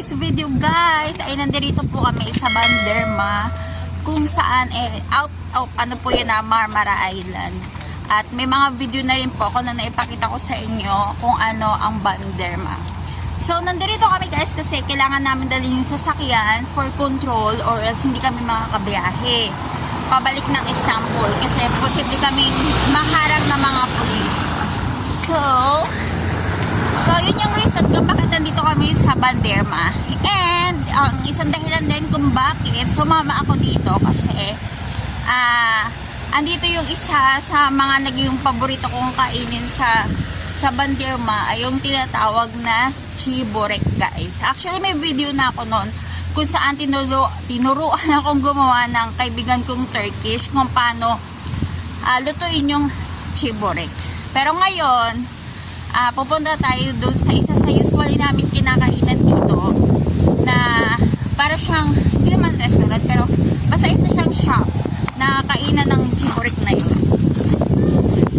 today's video guys ay nandito po kami sa Banderma kung saan out of Marmara Island. At may mga video na rin po ako na naipakita ko sa inyo kung ano ang Banderma. So nandito kami guys kasi kailangan namin dalhin yung sasakyan for control or else hindi kami makakabiyahe pabalik ng Istanbul kasi posible kaming maharang ng mga pulis. So yun yung reason kung bakit nandito kami sa Banderma. And ang isang dahilan din kung bakit sumama ako dito kasi andito yung isa sa mga naging paborito kong kainin sa Banderma ay yung tinatawag na chiborek guys. Actually may video na ako noon kung saan tinuruan akong gumawa ng kaibigan kong Turkish kung paano lutuin yung chiborek. Pero ngayon pupunta tayo doon sa isa sa usually namin kinakainan dito na para siyang, hindi naman restaurant pero basta isa siyang shop na kainan ng chiborek na yun.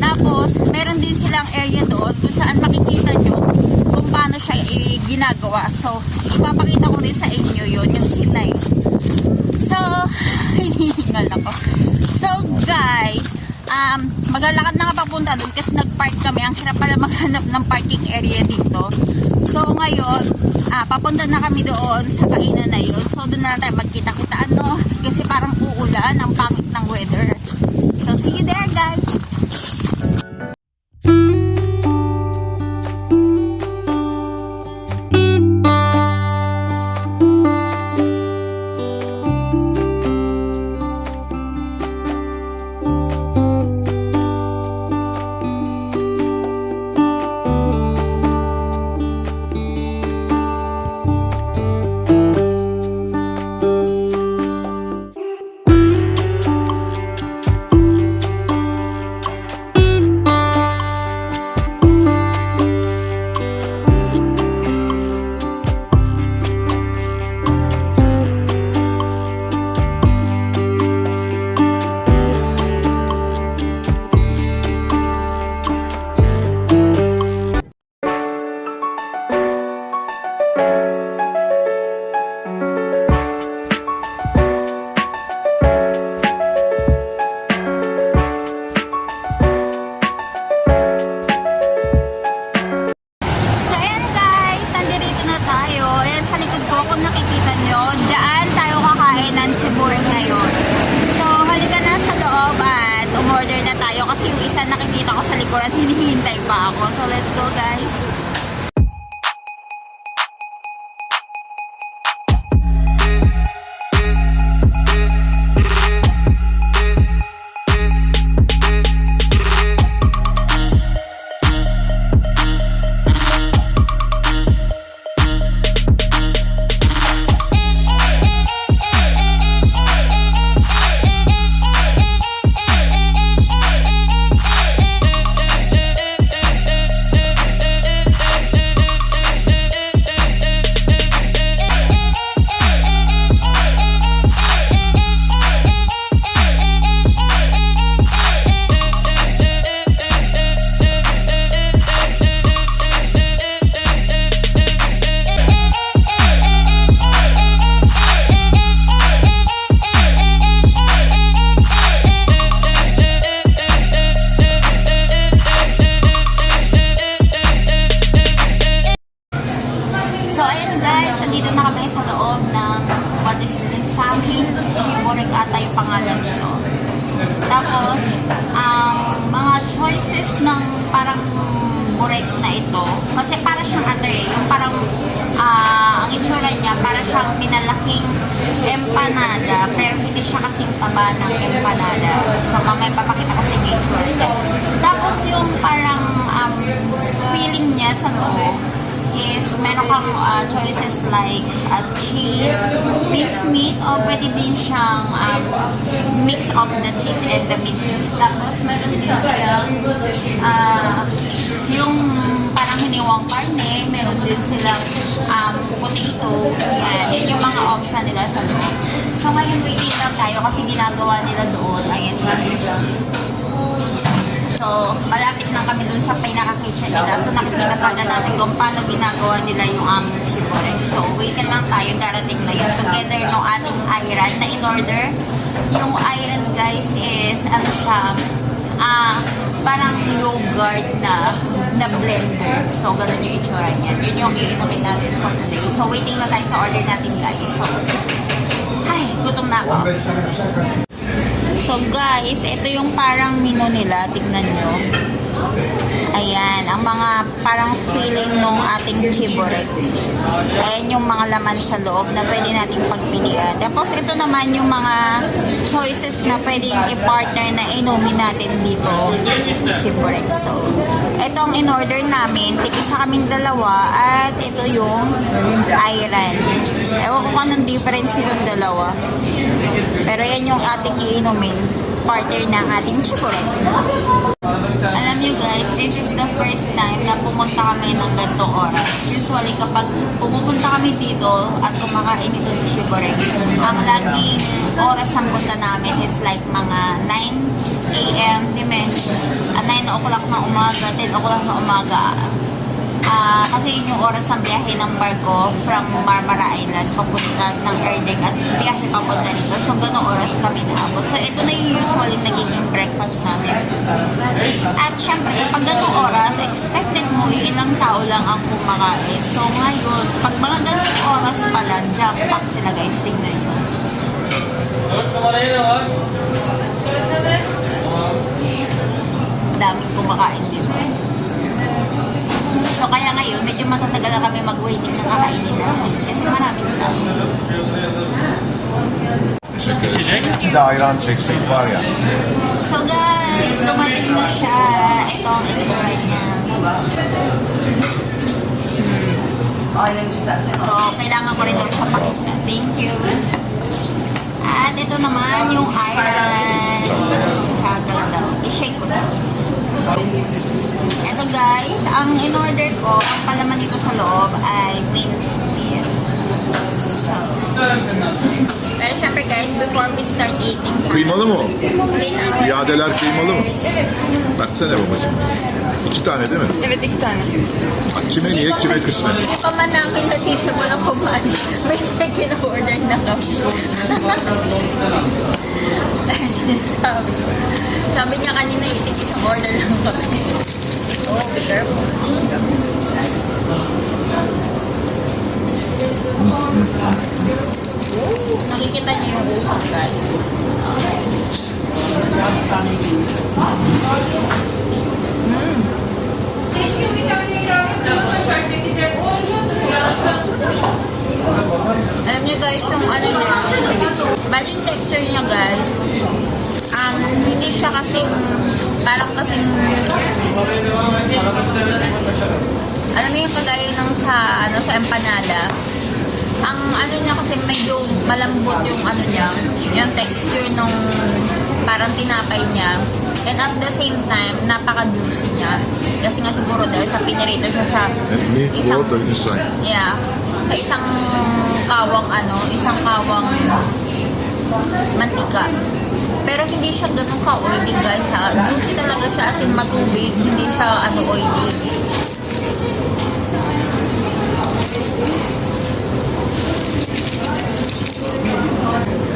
Tapos meron din silang area doon kung saan makikita nyo kung paano siya ginagawa. So ipapakita ko rin sa inyo yun, yung scene na yun. So hinihingal ako. So guys, maglalakad na nga papunta doon kasi nag-park kami. Ang hirap pala maghanap ng parking area dito. So ngayon, papunta na kami doon sa kainan na yun. So doon na tayo magkita-kita kasi parang uulan, ang pangit ng weather. So see you there guys! Kung nakikita nyo, dyan tayo kakain ng chiborek ngayon. So, halika na sa loob at umorder na tayo kasi yung isa nakikita ko sa likuran, hinihintay pa ako. So, let's go guys! Dito na kami sa loob ng what is it? Samin chiborek ata yung pangalan nito. Tapos, mga choices ng parang burek na ito. Kasi para siyang yung parang ang itsura niya, para siyang pinalaking empanada pero hindi siya kasing taba ng empanada. So, mamaya papakita ko sa inyo yung choice. Tapos, yung parang feeling niya sa loob is meron kang choices like cheese, mixed meat, o pwede din siyang mix of the cheese and the mixed meat. Tapos meron din silang yung parang hiniwang karne, meron din silang potato. Yan yung mga option nila sa loob. So ngayon waiting lang tayo kasi ginagawa nila doon. Ayan guys. So, malapit lang kami dun sa pinaka-kitchen nila. So, nakikita talaga namin kung paano ginagawa nila yung aming chiborek. So, waitin lang tayo. Darating na yun. Together ng ating ayran na in-order. Yung ayran, guys, is, ano siya, parang yogurt na blender. So, ganun yung itsura niyan. Yun yung iinumin natin for today. So, waiting na tayo sa order natin, guys. So, ay, gutom na ako. So guys, ito yung parang menu nila, tignan nyo. Ayan, ang mga parang filling nung ating chiborek. Ayan yung mga laman sa loob na pwede nating pagpilian. Tapos ito naman yung mga choices na pwedeng i-partner na inumin natin dito sa chiborek. So, ito ang in-order namin. Tig-isa kaming dalawa at ito yung ayran. Ewan ko kung anong difference nitong dalawa. Pero yan yung ating iinumin. Partner ng ating chiborek. Alam nyo guys, this is the first time na pumunta kami ng ganitong oras. Usually kapag pumupunta kami dito at kumakain dito ng chiborek, ang laging oras ang punta namin is like mga 9 a.m. Dime, 9 o'clock na umaga, 10 o'clock na umaga. Kasi yun yung oras ng biyahe ng barko from Marmara Island papunta ng Erdek at biyahe papunta dito. So, gano'ng oras kami naabot. So, ito na yung usually nagiging breakfast namin. At syempre, pag gano'ng oras, expected mo ilang tao lang ang kumakain. So, ngayon, pag mga gano'ng oras pala, jump pack sila guys. Tingnan nyo. Daming kumakain dito eh. So, kaya ngayon, medyo matatagal na kami mag-waiting na kakainin namin. Kasi maraming tao. İki de ayran çeksek var ya. So, guys, dumating na siya. Ito ang itsura niya. So, kailangan ko rin ito siya pakita. Thank you. At ito naman yung ayran. Tsagalaw. I-shake ko daw. Ito guys, ang in-order ko, ang palaman dito sa loob ay minced meat. So, pero syempre guys, before we start eating, Kıymalı mı o? clean our Piyadeler kıymalı mı? fingers. Baksana babacığım. İki tane değil mi? Evet, 2 tane. Bak, kime niye, kime kısmet. Hindi pa man namin nasisimulang kumain. May kin-order na kami. Dahil sinasabi ko. Sabi niya kanina, isang order lang kami. Oh, be careful. Nakikita niyo yung usok, guys. Alam niyo guys, yung ano niya, bali yung texture niya guys, hindi siya kasing, parang kasing, alam niyo yung kagaya ng sa empanada, ang ano niya kasi medyo malambot yung ano niya, yung texture nung parang tinapay niya. And at the same time, napaka-juicy niya. Kasi nga siguro dahil sa pinirito siya sa Meat isang, water inside. yeah, sa isang kawang isang kawang mantika. Pero hindi siya ganun ka-oily guys ha. Juicy talaga siya as in matubig, hindi siya oily.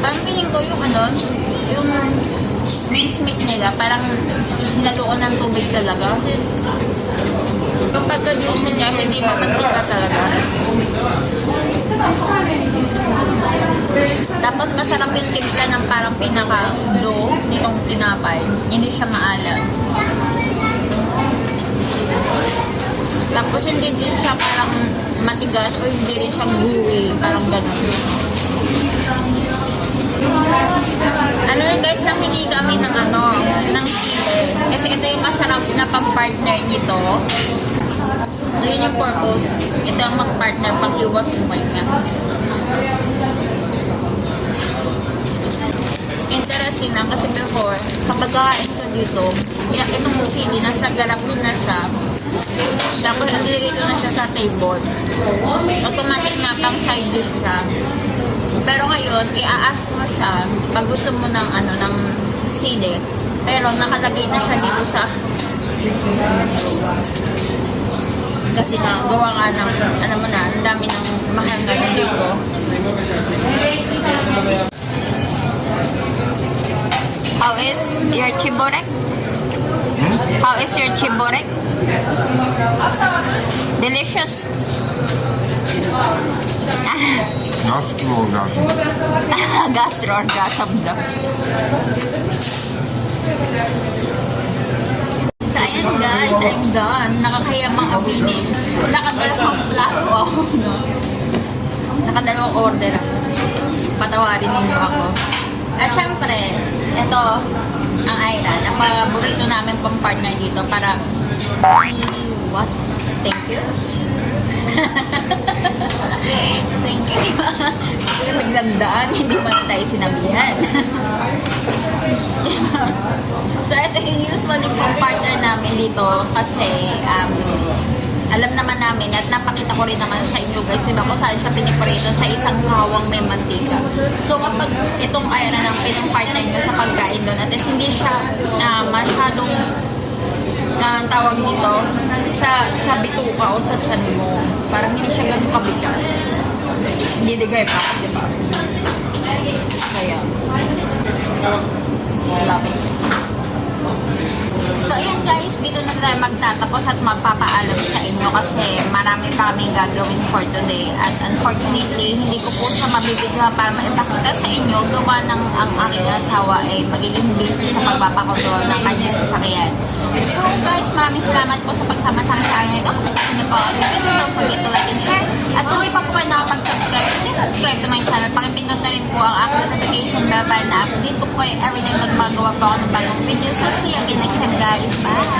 Parang feeling ko yung yung minced meat nila, parang hinaluan ng tubig talaga. Kasi yung pagka-juicy niya, hindi mamantika talaga. Tapos masarap yung timpla ng parang pinaka-dough nitong tinapay. Hindi siya maalat. Tapos hindi din siya parang matigas o hindi rin siya gooey. Parang gano'n. Ano guys, nahingi kami ng ng sili. Kasi ito yung masarap na pang-partner nito. Yun yung purpose. Ito ang mag-partner pang iwas umay niya. Interesting lang kasi before, kapag kakain ko dito, itong sili, nasa garap na siya. Tapos nililito na siya sa table. Automatic na pang side dish siya. Pero ngayon, i-ask mo siya pag gusto mo ng ng sili. Pero nakalagay na siya dito sa kasi nga gawa nga ng alam mo na ang dami ng mahal ngayon dito. How is your chiborek? How is your chiborek? Delicious. Gastro-orgasm. Gastro-orgasm daw. So, ayan guys, I'm done. Nakakayamang aminin. Nakadalawang plato ako, no? Nakadalawang order ako. Patawarin ninyo ako. At syempre, ito, ang Ayran. Ang paborito namin pang partner dito para thank you. Thank you. Siguro naglandaan, hindi pa na tayo sinabihan. So, ito yung usually pang partner namin dito kasi alam naman namin at napakita ko rin naman sa inyo guys, diba kung saan siya piniprito sa isang kawang may mantika. So, kapag itong Ayran ang pinang-partner nyo sa pagkain doon, at hindi siya masyadong tawag dito sa bituka o sa tiyan mo. Parang hindi siya ganun kabigat. Hindi digay pa, di ba? Kaya, love it. So, ayun guys, dito na tayo magtatapos at magpapaalam sa inyo kasi marami pa kaming gagawin for today at unfortunately, hindi ko po siya mabibigyan para maipakita sa inyo gawa ng ang aking asawa ay magiging busy sa pagpapakontrol ng kanyang sasakyan. So guys, maraming salamat po sa pagsama sa akin ito. Kung gusto niyo po ang video, don't forget to like and share. At kung di pa po kayo nakapag-subscribe, please subscribe to my channel. Pakipindot na rin po ang aking notification bell para na-update ko po every time magmagawa po ako ng bagong video. So see you again next time guys. Bye!